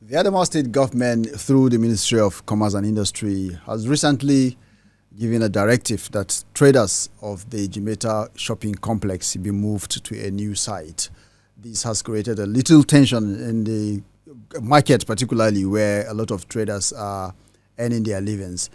The Adamawa State Government, through the Ministry of Commerce and Industry, has recently given a directive that traders of the Jimeta Shopping Complex be moved to a new site. This has created a little tension in the market, particularly where a lot of traders are earning their livings.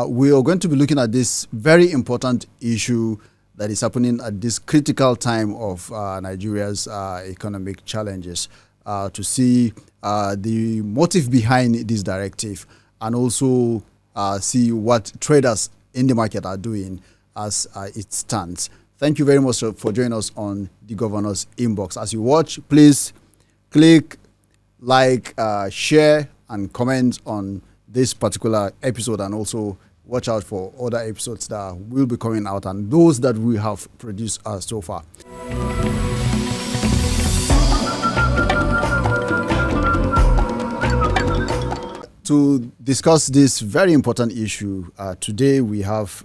We are going to be looking at this very important issue that is happening at this critical time of Nigeria's economic challenges, to see the motive behind this directive, and also see what traders in the market are doing as it stands. Thank you very much for joining us on the Governor's Inbox. As you watch, please click like, share, and comment on this particular episode, and also watch out for other episodes that will be coming out and those that we have produced so far. To discuss this very important issue, today we have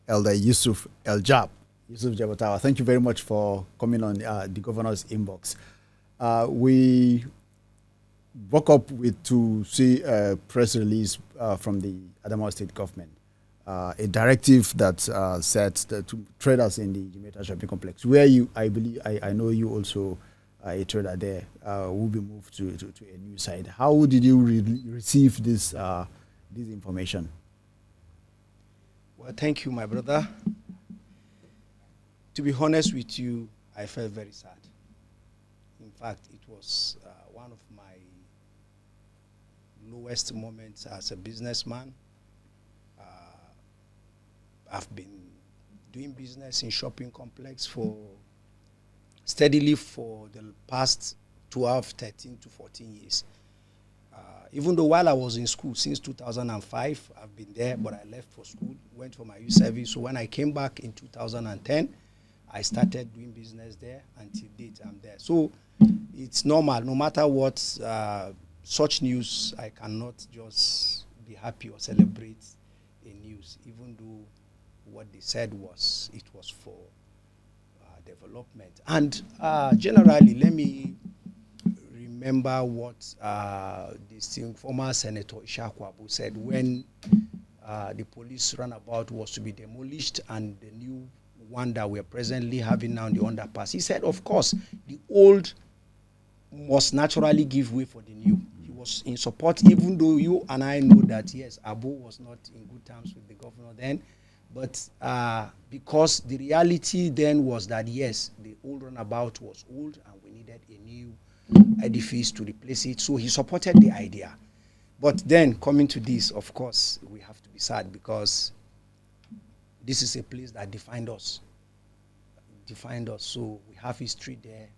Elder Yusuf Eljab. Yusuf Jabatawa, thank you very much for coming on the Governor's Inbox. We woke up to see a press release from the Adamawa State Government, a directive that said that to traders in the Jimeta Shopping Complex, where I know you also a trader there, will be moved to a new site. How did you receive this information? Well, thank you, my brother. To be honest with you, I felt very sad. In fact, it was one of my lowest moments as a businessman. I've been doing business in shopping complex steadily for the past 12, 13 to 14 years. Even though while I was in school since 2005, I've been there, but I left for school, went for my youth service. So when I came back in 2010, I started doing business there. Until date, I'm there. So it's normal, no matter what, such news, I cannot just be happy or celebrate a news, even though what they said was it was for development. And generally, let me remember what this former Senator Ishaku Abu said when the police runabout was to be demolished and the new one that we're presently having now in the underpass. He said, of course, the old must naturally give way for the new. He was in support, even though you and I know that, yes, Abu was not in good terms with the governor then. But because the reality then was that, yes, the old runabout was old and we needed a new edifice to replace it. So he supported the idea. But then coming to this, of course, we have to be sad because this is a place that defined us. So we have history there.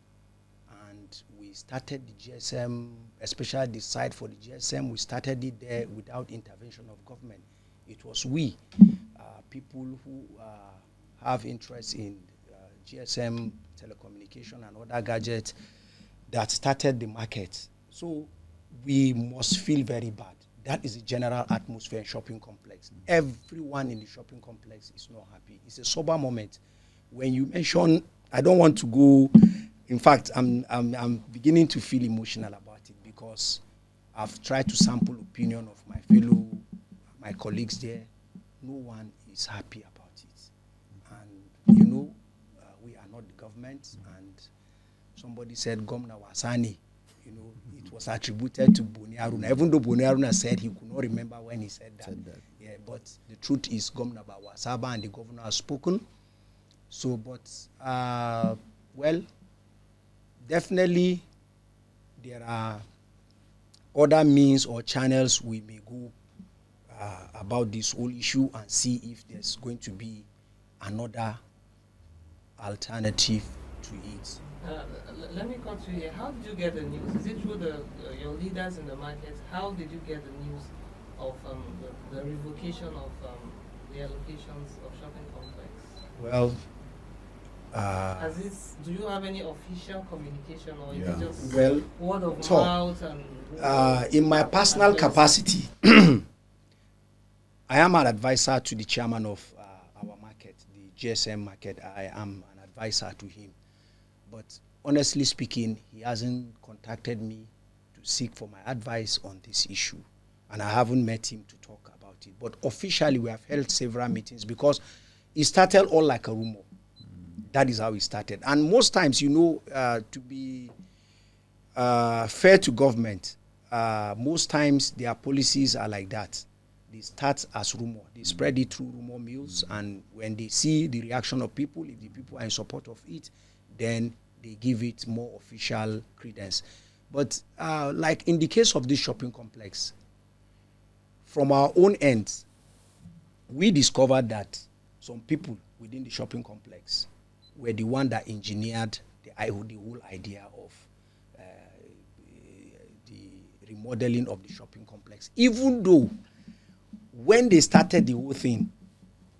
And we started the GSM, especially the site for the GSM, we started it there without intervention of government. It was we, people who have interest in GSM, telecommunication, and other gadgets that started the market. So we must feel very bad. That is the general atmosphere in shopping complex. Everyone in the shopping complex is not happy. It's a sober moment. When you mention, I don't want to go. In fact, I'm beginning to feel emotional about it because I've tried to sample opinion of my colleagues there. No one is happy about it. And, we are not the government. And somebody said, Gomna Wasani, it was attributed to Boni Aruna. Even though Boni Aruna said he could not remember when he said that. Yeah, but the truth is Gomna Wasaba and the governor has spoken. So, but, well, definitely there are other means or channels we may go about this whole issue and see if there's going to be another alternative to it. Let me cut you here. How did you get the news? Is it through your leaders in the market? How did you get the news of the revocation of the allocations of shopping complex? Well, do you have any official communication, or is it just word of mouth? And in my personal capacity, I am an advisor to the chairman of our market, the GSM market. I am an advisor to him. But honestly speaking, he hasn't contacted me to seek for my advice on this issue. And I haven't met him to talk about it. But officially, we have held several meetings because it started all like a rumor. That is how it started. And most times, to be fair to government, most times their policies are like that. They start as rumor. They spread it through rumor mills, and when they see the reaction of people, if the people are in support of it, then they give it more official credence. But like in the case of this shopping complex, from our own end, we discovered that some people within the shopping complex were the one that engineered the whole idea of the remodeling of the shopping complex. Even though when they started the whole thing,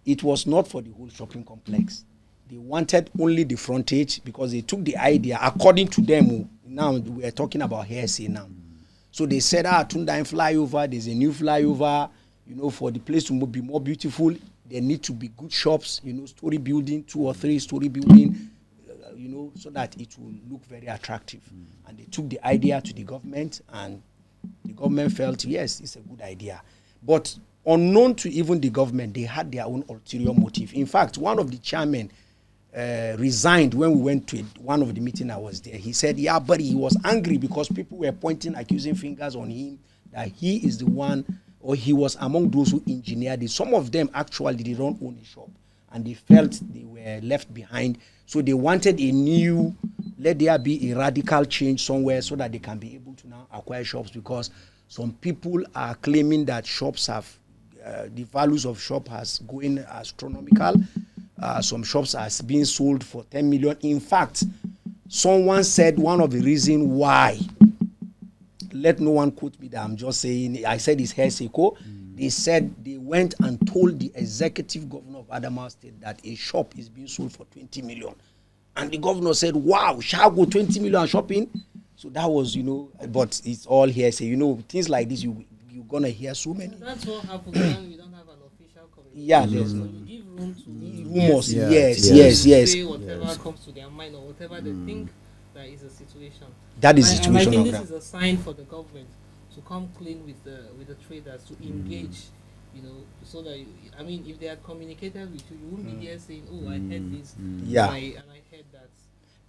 it was not for the whole shopping complex. They wanted only the frontage because they took the idea, according to them. Now we are talking about hearsay now. So they said, Tundain flyover, there's a new flyover, for the place to be more beautiful, there need to be good shops, story building, 2 or 3 story building, so that it will look very attractive. And they took the idea to the government, and the government felt, yes, it's a good idea. But unknown to even the government, they had their own ulterior motive. In fact, one of the chairmen resigned when we went to one of the meetings I was there. He said, but he was angry because people were pointing accusing fingers on him, that he is the one, or he was among those who engineered it. Some of them actually, they don't own a shop, and they felt they were left behind. So they wanted let there be a radical change somewhere so that they can be able to now acquire shops, because some people are claiming that shops have, the values of shop has going astronomical. Some shops are being sold for 10 million. In fact, someone said one of the reasons why, let no one quote me that I'm just saying, I said it's hearsay. They said they went and told the executive governor of Adamawa State that a shop is being sold for 20 million. And the governor said, wow, shall I go 20 million shopping? So that was, but it's all hearsay. Things like this, you're going to hear so many. That's what happens when we don't have an official communication. Yeah, there's so you give room to rumors. Yes. Say whatever comes to their mind, or whatever they think that is a situation. That is the situation. And I think this is a sign for the government to come clean with the traders, to engage, so that if they had communicated with you, you wouldn't be here saying, "Oh, I heard this, and I heard that."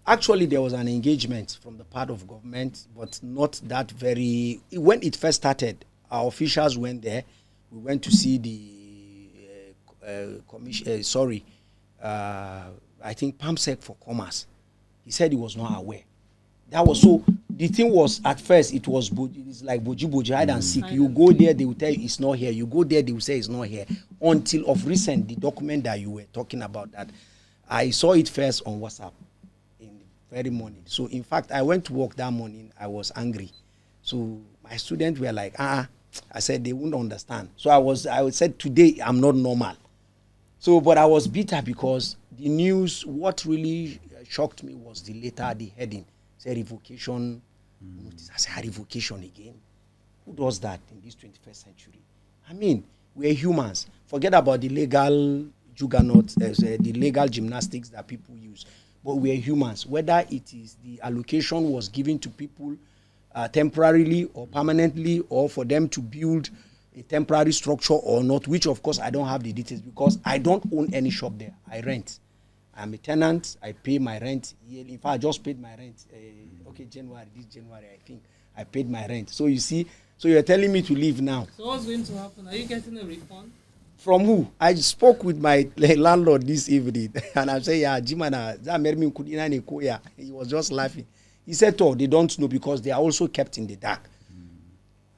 Actually, there was an engagement from the part of government, but not that very. When it first started, our officials went there. We went to see the commission. I think PAMSEC for Commerce. He said he was not aware. That was so. The thing was, at first it was it's like boji hide and seek. You go there, they will tell you it's not here. You go there, they will say it's not here. Until of recent, the document that you were talking about, that I saw it first on WhatsApp in the very morning. So in fact, I went to work that morning. I was angry. So my students were like, I said they wouldn't understand. So I said today I'm not normal. So, but I was bitter because the news, what really shocked me was the heading. Say revocation notice. I said, revocation again? Who does that in this 21st century? We're humans. Forget about the legal juggernaut, the legal gymnastics that people use. But we're humans. Whether it is the allocation was given to people temporarily or permanently, or for them to build a temporary structure or not, which of course I don't have the details because I don't own any shop there. I rent. I'm a tenant. I pay my rent yearly. In fact, I just paid my rent. This January, I think I paid my rent. So you see, so you're telling me to leave now. So what's going to happen? Are you getting a refund? From who? I spoke with my landlord this evening, and I said, Jimana, he was just laughing. He said, they don't know because they are also kept in the dark.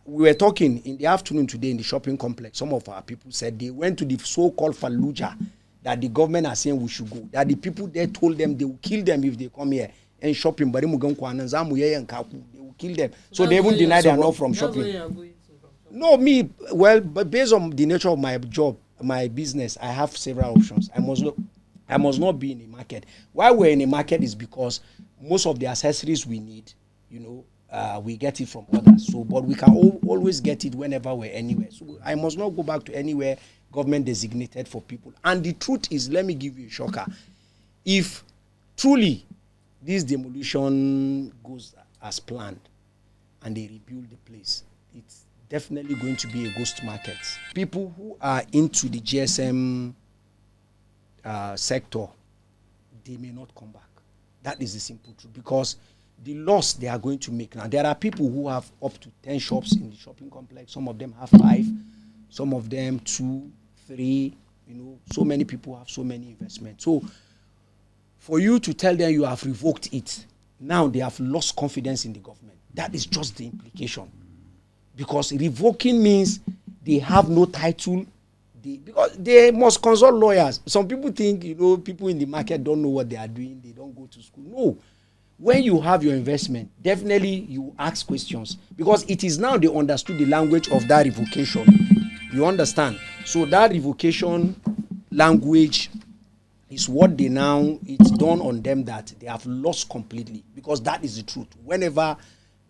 We were talking in the afternoon today in the shopping complex. Some of our people said they went to the so-called Fallujah that the government are saying we should go. That the people there told them they will kill them if they come here and shopping. They will kill them. So they even deny they are not from shopping. No, but based on the nature of my job, my business, I have several options. I must not be in a market. Why we're in a market is because most of the accessories we need, we get it from others. So, but we can always get it whenever we're anywhere. So I must not go back to anywhere government designated for people. And the truth is, let me give you a shocker. If truly this demolition goes as planned, and they rebuild the place, it's definitely going to be a ghost market. People who are into the GSM sector, they may not come back. That is the simple truth, because the loss they are going to make now. There are people who have up to 10 shops in the shopping complex. Some of them have 5, some of them 2, 3. So many people have so many investments. So for you to tell them you have revoked it, now they have lost confidence in the government. That is just the implication. Because revoking means they have no title. Because they must consult lawyers. Some people think, people in the market don't know what they are doing. They don't go to school. No. When you have your investment, definitely you ask questions. Because it is now they understood the language of that revocation. You understand? So that revocation language is what it's done on them that they have lost completely. Because that is the truth. Whenever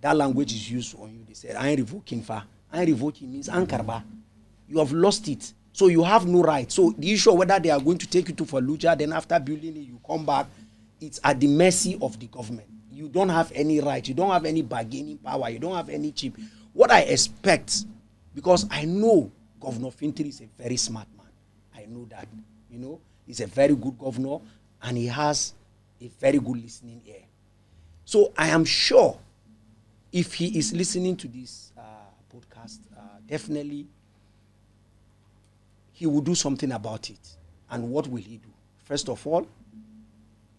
that language is used on you, they say, I ain't revoking fa. I ain't revoking means ankarba. You have lost it. So you have no right. So the issue of whether they are going to take you to Fallujah, then after building it, you come back, it's at the mercy of the government. You don't have any right. You don't have any bargaining power. You don't have any chip. What I expect, because I know Governor Fintri is a very smart man. I know that. He's a very good governor, and he has a very good listening ear. So I am sure if he is listening to this podcast, definitely he will do something about it. And what will he do? First of all,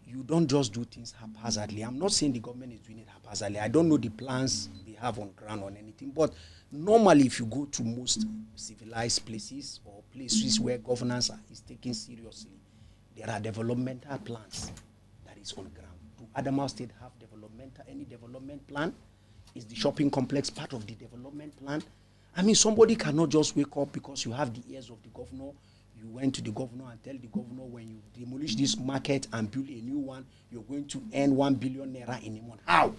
you don't just do things haphazardly. I'm not saying the government is doing it haphazardly. I don't know the plans they have on ground or anything. But normally, if you go to most civilized places or places where governance is taken seriously, there are developmental plans that is on ground. Do Adamawa State have any development plan? Is the shopping complex part of the development plan? I mean, somebody cannot just wake up because you have the ears of the governor. You went to the governor and tell the governor, when you demolish this market and build a new one, you're going to earn 1 billion naira in a month. How?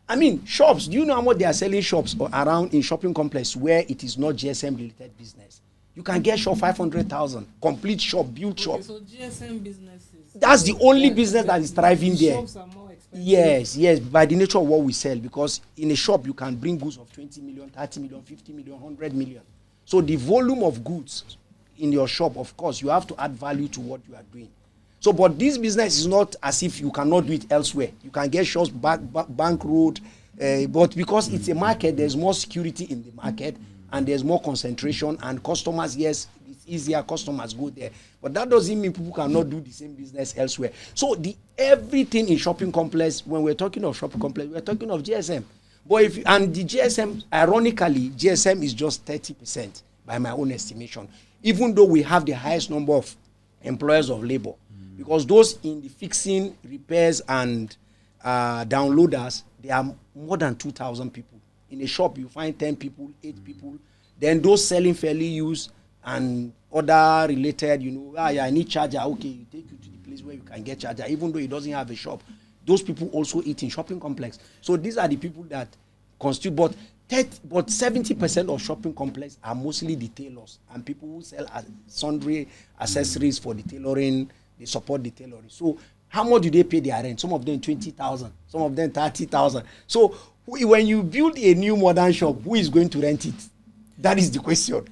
I mean, shops. Do you know how much they are selling shops around in shopping complex where it is not GSM related business? You can get shop 500,000, complete shop, build shop. So GSM businesses. That's the only business that is thriving there. Shops are more expensive. Yes, by the nature of what we sell, because in a shop you can bring goods of 20 million, 30 million, 50 million, 100 million. So the volume of goods in your shop, of course, you have to add value to what you are doing. So, but this business is not as if you cannot do it elsewhere. You can get shops bank road, but because it's a market, there's more security in the market, and there's more concentration, and customers, yes, it's easier, customers go there. But that doesn't mean people cannot do the same business elsewhere. So everything in shopping complex, when we're talking of shopping complex, we're talking of GSM. But and the GSM, ironically, GSM is just 30% by my own estimation, even though we have the highest number of employers of labor. Because those in the fixing, repairs, and downloaders, there are more than 2,000 people. In a shop, you find 10 people, 8 people. Then those selling fairly used and other related, I need charger. Okay, you take you to the place where you can get charger, even though he doesn't have a shop. Those people also eat in shopping complex. So these are the people that constitute, but 70% of shopping complex are mostly the tailors and people who sell sundry accessories for the tailoring. They support the tailoring. So how much do they pay their rent? Some of them 20,000, some of them 30,000. So when you build a new modern shop, who is going to rent it? That is the question.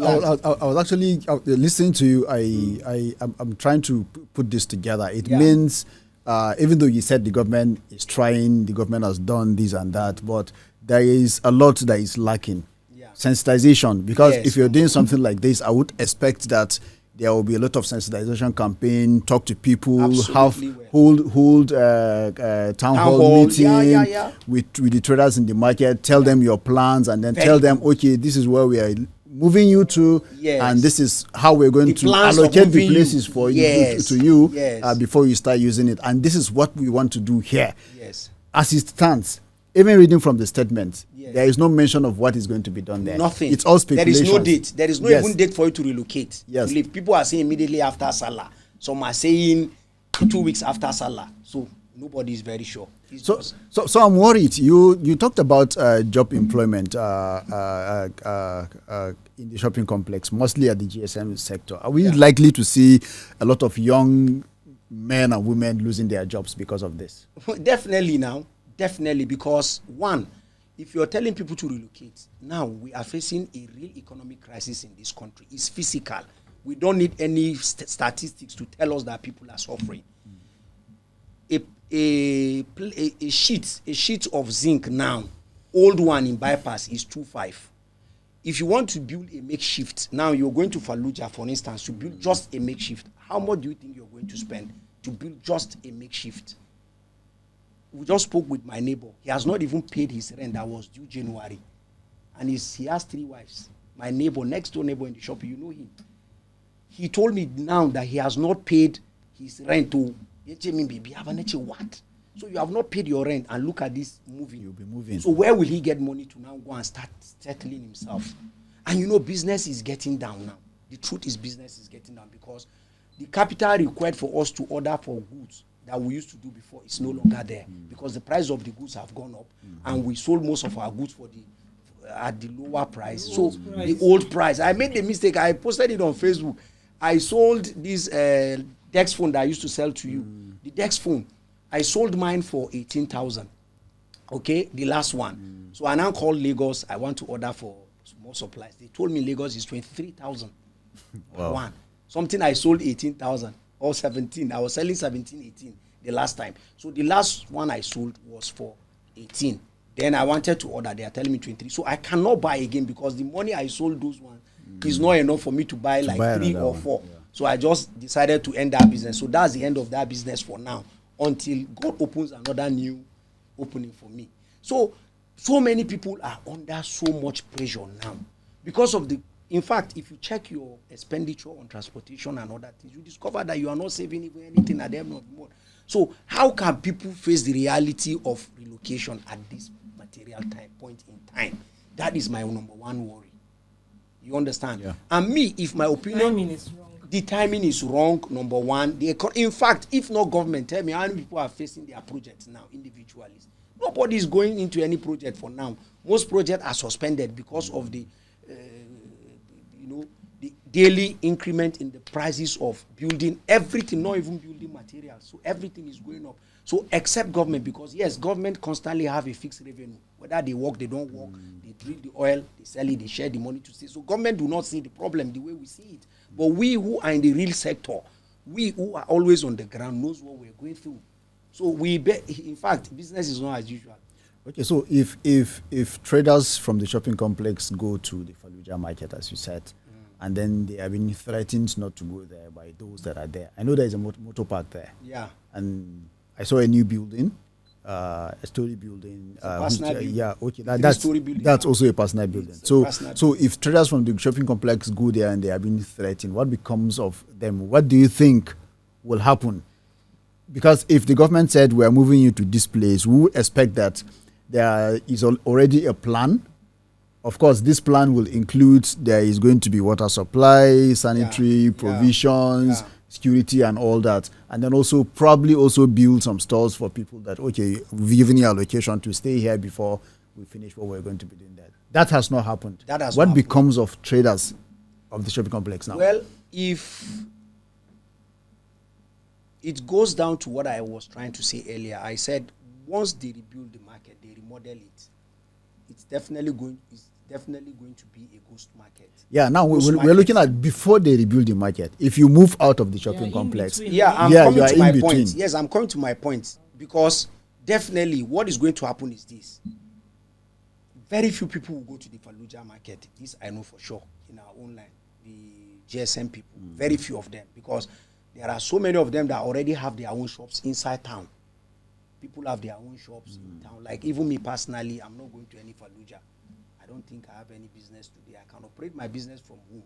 I was actually listening to you. I'm trying to put this together. It means, even though you said the government is trying, the government has done this and that, but there is a lot that is lacking. Sensitization, because if you're doing something like this, I would expect that there will be a lot of sensitization campaign, talk to people, hold town hall meeting with the traders in the market, tell them your plans, and then tell them, okay, this is where we are moving you to, and this is how we're going to allocate the places for you to you before you start using it, and this is what we want to do here. As it stands, even reading from the statement, there is no mention of what is going to be done there. Nothing. It's all speculation. There is no date. There is no even date for you to relocate. Yes. People are saying immediately after Salah. Some are saying 2 weeks after Salah. So Nobody is very sure. So I'm worried. You talked about job employment in the shopping complex, mostly at the GSM sector. Are we likely to see a lot of young men and women losing their jobs because of this? Definitely now. Definitely, because one, if you're telling people to relocate, now we are facing a real economic crisis in this country. It's physical. We don't need any statistics to tell us that people are suffering. A sheet of zinc now, old one in bypass is 2.5. If you want to build a makeshift, now you're going to Fallujah, for instance, to build just a makeshift. How much do you think you're going to spend to build just a makeshift? We just spoke with my neighbor. He has not even paid his rent that was due January. And he has 3 wives. My neighbor, next door neighbor in the shop, you know him. He told me now that he has not paid his rent to what? So you have not paid your rent, and look at this moving. You'll be moving. So where will he get money to now go and start settling himself? And you know, business is getting down now. The truth is, business is getting down because the capital required for us to order for goods that we used to do before is no longer there because the price of the goods have gone up, and we sold most of our goods at the lower price. The old price. I made the mistake. I posted it on Facebook. I sold this Dex phone that I used to sell to you. The Dex phone, I sold mine for 18,000. Okay, the last one. So I now called Lagos. I want to order for more supplies. They told me Lagos is 23,000. Wow. One. Something I sold 18,000 or 17. I was selling 17, 18 the last time. So the last one I sold was for 18. Then I wanted to order. They are telling me 23. So I cannot buy again because the money I sold those ones is not enough for me to buy 3 or 4. Yeah. So I just decided to end that business. So that's the end of that business for now until God opens another new opening for me. So many people are under so much pressure now because of in fact, if you check your expenditure on transportation and other things, you discover that you are not saving even anything at the end of the month. So how can people face the reality of relocation at this material point in time? That is my number one worry. You understand? Yeah. And me, if my opinion, the timing is wrong, number one. In fact, if not government, tell me how many people are facing their projects now, individualists. Nobody is going into any project for now. Most projects are suspended because of the daily increment in the prices of building everything, not even building materials. So everything is going up. So except government, because yes, government constantly have a fixed revenue. Whether they work, they don't work, they drill the oil, they sell it, they share the money to see. So government do not see the problem the way we see it. But we who are in the real sector, we who are always on the ground knows what we're going through. So in fact, business is not as usual. Okay, so if traders from the shopping complex go to the Fallujah market, as you said, and then they are being threatened not to go there by those that are there. I know there is a motor park there. Yeah. And I saw a new building, a story building. Building. Yeah, okay. That's also a personal building. So if traders from the shopping complex go there and they are being threatened, what becomes of them? What do you think will happen? Because if the government said we are moving you to this place, we would expect that there is already a plan. Of course, this plan will include there is going to be water supply, sanitary provisions, security and all that. And then also probably also build some stores for people that, okay, we've given you a location to stay here before we finish what we're going to be doing there. That has not happened. What becomes of traders of the shopping complex now? Well, if it goes down to what I was trying to say earlier, I said once they rebuild the market, they remodel it, it's definitely going to be a ghost market. Yeah, now we're looking at before they rebuild the market. If you move out of the shopping complex. I'm coming to my point. Yes, I'm coming to my point. Because definitely what is going to happen is this. Very few people will go to the Fallujah market. This I know for sure in our own line. The GSM people. Very few of them. Because there are so many of them that already have their own shops inside town. People have their own shops in town. Like even me personally, I'm not going to any Fallujah. I don't think I have any business today. I can operate my business from home.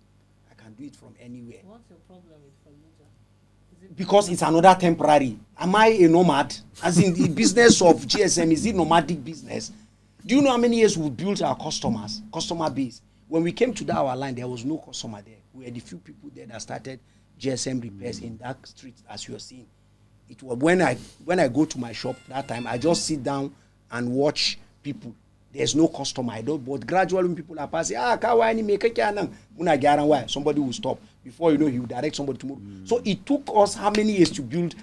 I can do it from anywhere. What's your problem with Fallujah? Because it's another temporary. Am I a nomad? As in the business of GSM, is it nomadic business? Do you know how many years we built our customer base? When we came to our line, there was no customer there. We had the few people there that started GSM repairs in that street, as you are seeing. It was when I go to my shop that time, I just sit down and watch people. There's no customer. I don't. But gradually, when people are passing, somebody will stop. Before you know, he will direct somebody to move. So it took us how many years to build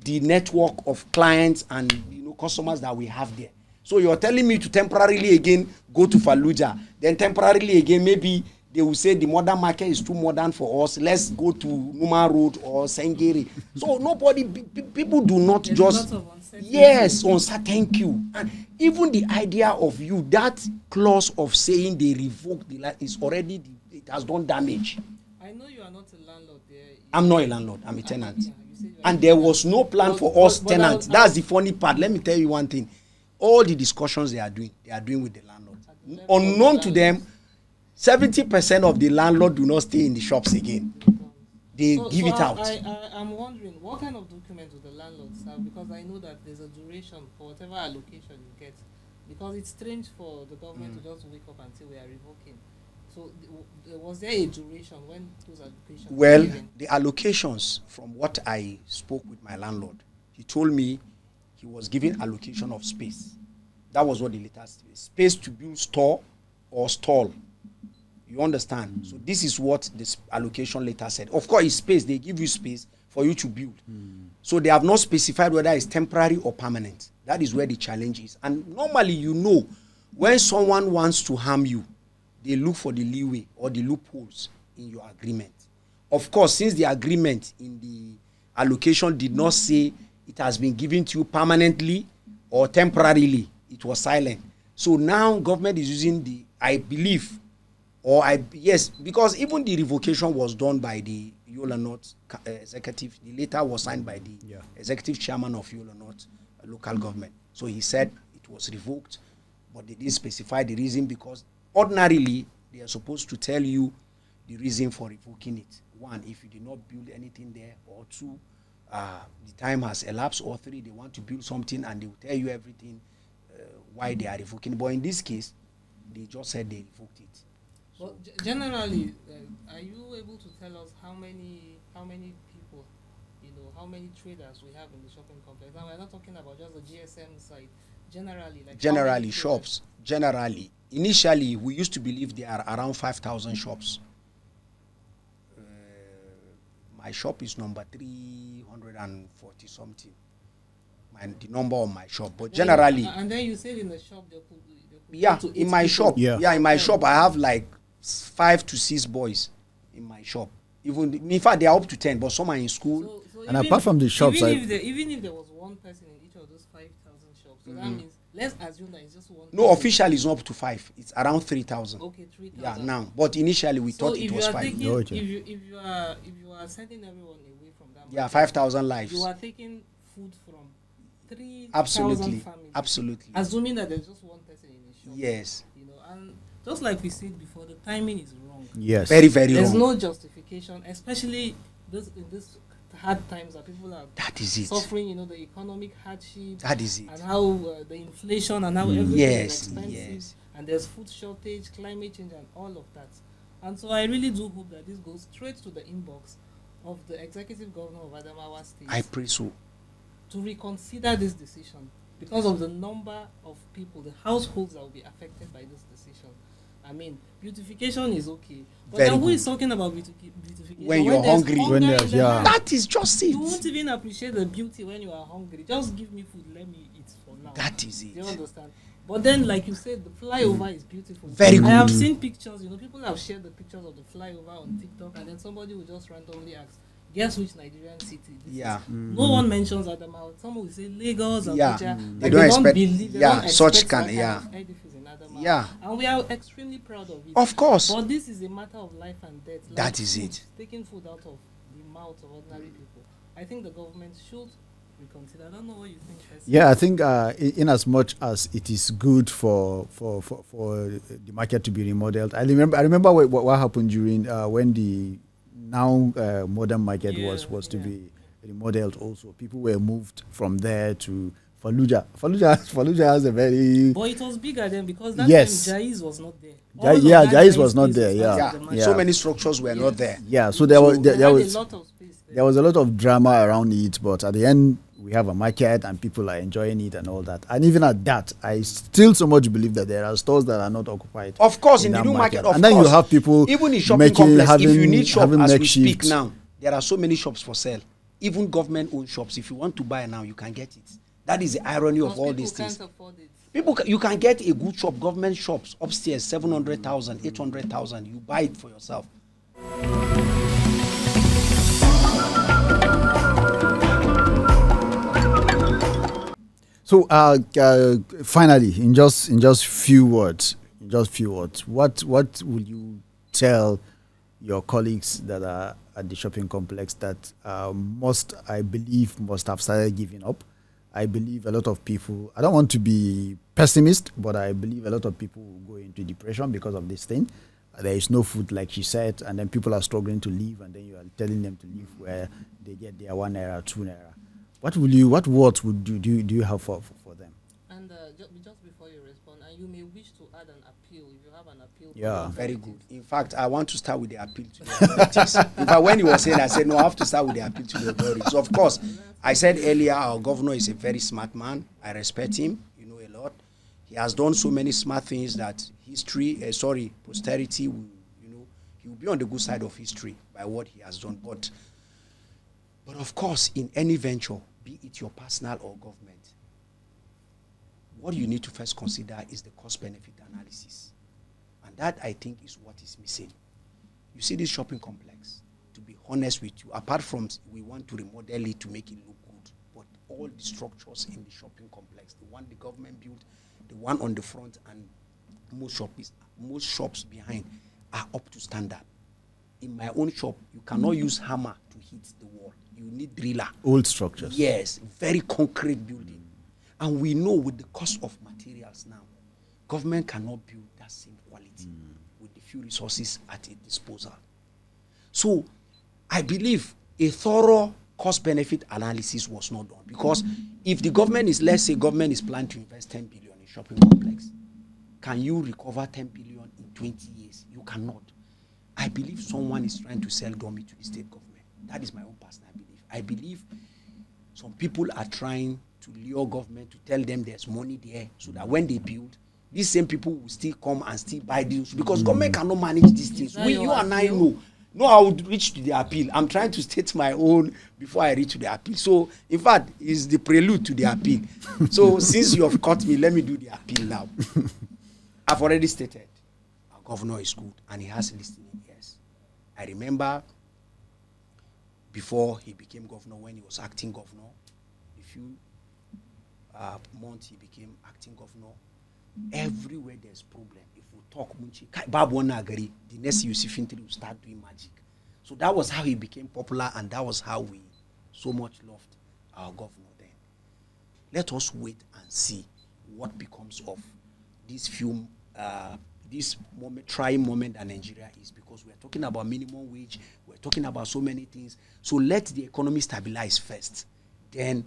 the network of clients and customers that we have there. So you're telling me to temporarily again go to Fallujah, then temporarily again maybe they will say the modern market is too modern for us. Let's go to Numa Road or Sengeri. So people do not There's just thank you. And even the idea of you, that clause of saying they revoke the land is already it has done damage. I know you are not a landlord there. I'm not a landlord. I'm a tenant. And there was no plan for us tenants. That's the funny part. Let me tell you one thing. All the discussions they are doing with the landlord. Unknown to them, 70% of the landlord do not stay in the shops again. They give it out. I'm wondering, what kind of document do the landlords have? Because I know that there's a duration for whatever allocation you get. Because it's strange for the government to just wake up and say we are revoking. So was there a duration when those allocations were given? The allocations, from what I spoke with my landlord, he told me he was giving allocation of space. That was what the letter said. Space to build store or stall. You understand? So this is what this allocation letter said. Of course, it's space. They give you space for you to build. So they have not specified whether it's temporary or permanent. That is where the challenge is. And normally, when someone wants to harm you, they look for the leeway or the loopholes in your agreement. Of course, since the agreement in the allocation did not say it has been given to you permanently or temporarily, it was silent. So now government is using because even the revocation was done by the Yola North executive. The letter was signed by the executive chairman of Yola North local government. So he said it was revoked, but they didn't specify the reason, because ordinarily they are supposed to tell you the reason for revoking it. One, if you did not build anything there, or two, the time has elapsed, or three, they want to build something and they will tell you everything why they are revoking it. But in this case, they just said they revoked it. Well, generally, are you able to tell us how many people, how many traders we have in the shopping complex? Now, we're not talking about just the GSM side. Generally, Shops. Generally, initially, we used to believe there are around 5,000 shops. My shop is number 340 something. The number of my shop, but generally. And then you said in the shop they could in my shop. In my shop, I have like 5 to 6 boys in my shop. Even in fact, they are up to 10, but some are in school. So and apart from the shops, even if there was one person in each of those 5,000 shops, so that means, let's assume that it's just one. No, officially it's not up to 5. It's around 3,000. Okay, 3,000. Yeah, now, but initially we thought it was 5. If you are sending everyone away from that, yeah, 5,000 lives. You are taking food from 3,000 absolutely families. Absolutely. Assuming that there's just one person in the shop. Yes. And just like we said before, the timing is wrong. Yes. Very, very There's wrong. no justification, especially in this hard times that people are suffering, the economic hardship. That is it. And how the inflation and how everything is expensive. Yes. And there's food shortage, climate change, and all of that. And so I really do hope that this goes straight to the inbox of the executive governor of Adamawa State. I pray so. To reconsider this decision, because of the number of people, the households that will be affected by this decision. I mean, beautification is okay, but then who is talking about beautification when you're hungry? That is just it. You won't even appreciate the beauty when you are hungry. Just give me food, let me eat for now. That is it. Do you understand? But then, like you said, the flyover is beautiful. Very good. I have seen pictures. People have shared the pictures of the flyover on TikTok, and then somebody will just randomly ask, guess which Nigerian city this is? No one mentions Adamawa. Someone will say Lagos, Abuja. They don't expect. They don't expect such kind. edifice in Adamawa. And we are extremely proud of it. Of course. But this is a matter of life and death. Like that is it. Taking food out of the mouth of ordinary people. I think the government should reconsider. I don't know what you think. Yeah, I think in as much as it is good for the market to be remodeled. I remember what happened during when the now modern market was to be remodeled. Also, people were moved from there to Fallujah. Fallujah has a very. But it was bigger then, because that time Jais was not there. Jais was not there. Yeah. So many structures were not there. Yeah, so there was a lot of space there. There was a lot of drama around it, but at the end, we have a market and people are enjoying it and all that. And even at that, I still so much believe that there are stores that are not occupied. Of course, in the that new market, of and then course. you have people even in shopping complex, if you need shop as we makeshift. speak now, there are so many shops for sale. Even government-owned shops. If you want to buy now, you can get it. That is the irony of all these things. Can't afford it. You can get a good shop, government shops upstairs, 700,000, 800,000. You buy it for yourself. So finally, in just few words, what will you tell your colleagues that are at the shopping complex that must have started giving up? I believe a lot of people, I don't want to be pessimist, but I believe a lot of people will go into depression because of this thing. There is no food, like she said, and then people are struggling to leave, and then you are telling them to leave where they get their 1 naira, 2 naira. What words would you have for them? And just before you respond, and you may wish to add an appeal if you have an appeal. Yeah, very good. In fact, I want to start with the appeal to the authorities. In fact, when you were saying, I said no, I have to start with the appeal to the authorities. So of course, I said earlier, our governor is a very smart man. I respect him. You know a lot. He has done so many smart things that posterity will, he will be on the good side of history by what he has done. But of course, in any venture, be it your personal or government, what you need to first consider is the cost-benefit analysis. And that, I think, is what is missing. You see this shopping complex, to be honest with you, apart from we want to remodel it to make it look good, but all the structures in the shopping complex, the one the government built, the one on the front, and most shops behind are up to standard. In my own shop, you cannot use hammer to hit the wall. You need driller. Old structures. Yes, very concrete building. And we know with the cost of materials now, government cannot build that same quality with the few resources at its disposal. So I believe a thorough cost-benefit analysis was not done, because if the government is, let's say government is planning to invest 10 billion in shopping complex, can you recover 10 billion in 20 years? You cannot. I believe someone is trying to sell dummy to the state government. That is my own personal belief. I believe some people are trying to lure government to tell them there's money there, so that when they build, these same people will still come and still buy deals, because government cannot manage these things. You and I know. No, I would reach to the appeal. I'm trying to state my own before I reach to the appeal. So, in fact, it's the prelude to the appeal. So, since you have caught me, let me do the appeal now. I've already stated our governor is good and he has listening ears. I remember before he became governor, when he was acting governor, a few months he became acting governor. Everywhere there's problem, if we talk the next Yusuf will start doing magic. So that was how he became popular, and that was how we so much loved our governor then. Let us wait and see what becomes of this trying moment that Nigeria is, because we're talking about minimum wage, we're talking about so many things. So let the economy stabilize first. Then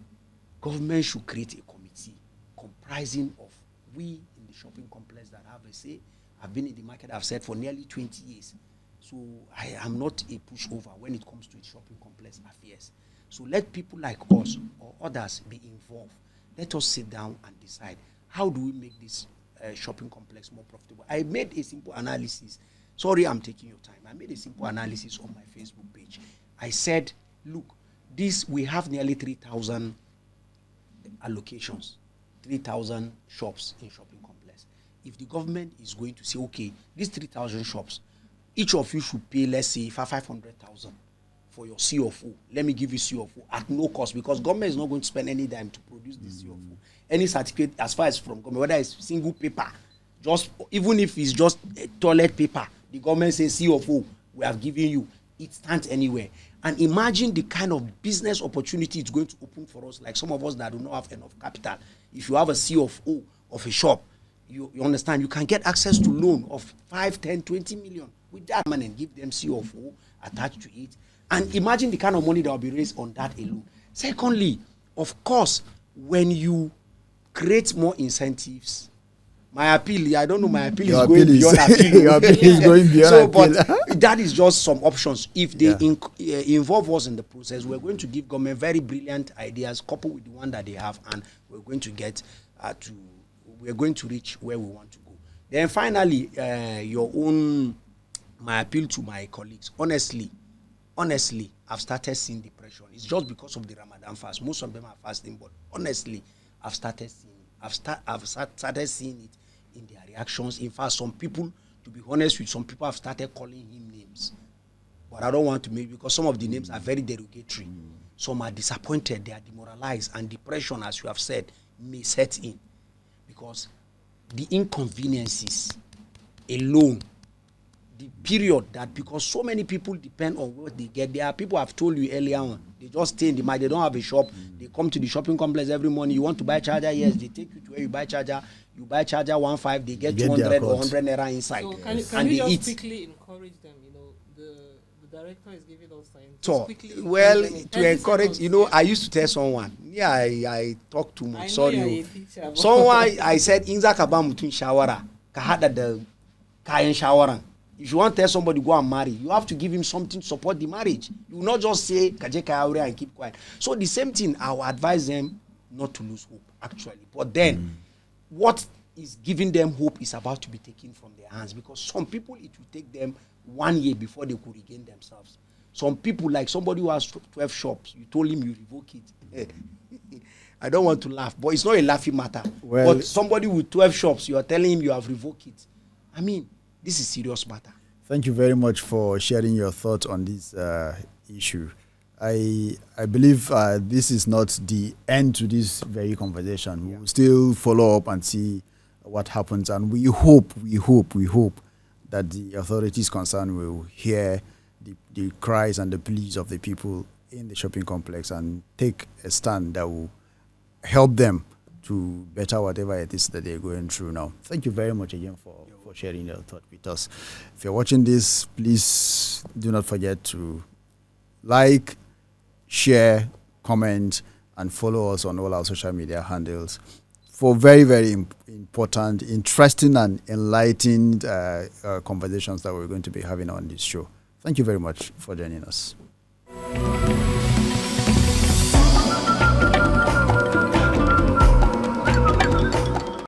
government should create a committee comprising of we in the shopping complex that have a say. I've been in the market, I've said, for nearly 20 years. So I am not a pushover when it comes to the shopping complex affairs. So let people like us or others be involved. Let us sit down and decide, how do we make this shopping complex more profitable? I made a simple analysis. Sorry, I'm taking your time. I made a simple analysis on my Facebook page. I said, look, we have nearly 3,000 allocations, 3,000 shops in shopping complex. If the government is going to say, okay, these 3,000 shops, each of you should pay, let's say, 500,000 for your CFO. Let me give you CFO at no cost, because government is not going to spend any dime to produce this CFO. Any certificate, as far as from government, whether it's single paper, even if it's just a toilet paper, the government says CFO, we have given you, it stands anywhere. And imagine the kind of business opportunity it's going to open for us, like some of us that do not have enough capital. If you have a CFO of a shop, you understand, you can get access to loan of 5, 10, 20 million with that money and give them CFO attached to it. And imagine the kind of money that will be raised on that alone. Secondly, of course, when you create more incentives My appeal, I don't know, my appeal Your is going appeal is- beyond appeal. your appeal is going beyond so, appeal. but that is just some options. If they Yeah. involve us in the process, we're going to give government very brilliant ideas coupled with the one that they have, and we're going to get we're going to reach where we want to go. Then finally, my appeal to my colleagues. Honestly, I've started seeing depression. It's just because of the Ramadan fast. Most of them are fasting, but honestly, I've started seeing it. I've started seeing it in their reactions. In fact, some people, to be honest with, some people have started calling him names. But I don't want to make, because some of the names are very derogatory. Some are disappointed, they are demoralized, and depression, as you have said, may set in. Because the inconveniences alone, the period that, because so many people depend on what they get. There are people I've told you earlier on, they just stay in the market, they don't have a shop, they come to the shopping complex every morning. You want to buy charger? Yes, they take you to where you buy charger. You buy charger 1.5, they get 200 or 100 naira inside. So can and you they just eat. quickly encourage them? You know, the director is giving us time. So, Just well, them in to 30 encourage, seconds. you know, I used to tell someone, I talk too I much, know sorry. you're oh. a teacher, but- Someone, I said, inza ka ba mutun shawara, ka hada da kayan shawaran. If you want to tell somebody go and marry, you have to give him something to support the marriage. You will not just say kaje kaya aure and keep quiet. So the same thing, I will advise them not to lose hope, actually. But then, what is giving them hope is about to be taken from their hands, because some people, it will take them 1 year before they could regain themselves. Some people, like somebody who has 12 shops, you told him you revoke it. I don't want to laugh, but it's not a laughing matter. Well, but somebody with 12 shops, you are telling him you have revoked it. I mean, this is serious matter. Thank you very much for sharing your thoughts on this issue. I believe this is not the end to this very conversation. We will still follow up and see what happens, and we hope that the authorities concerned will hear the cries and the pleas of the people in the shopping complex and take a stand that will help them to better whatever it is that they're going through now. Thank you very much again for sharing your thought with us. If you're watching this, please do not forget to like, share, comment, and follow us on all our social media handles for very, very important, interesting, and enlightening conversations that we're going to be having on this show. Thank you very much for joining us.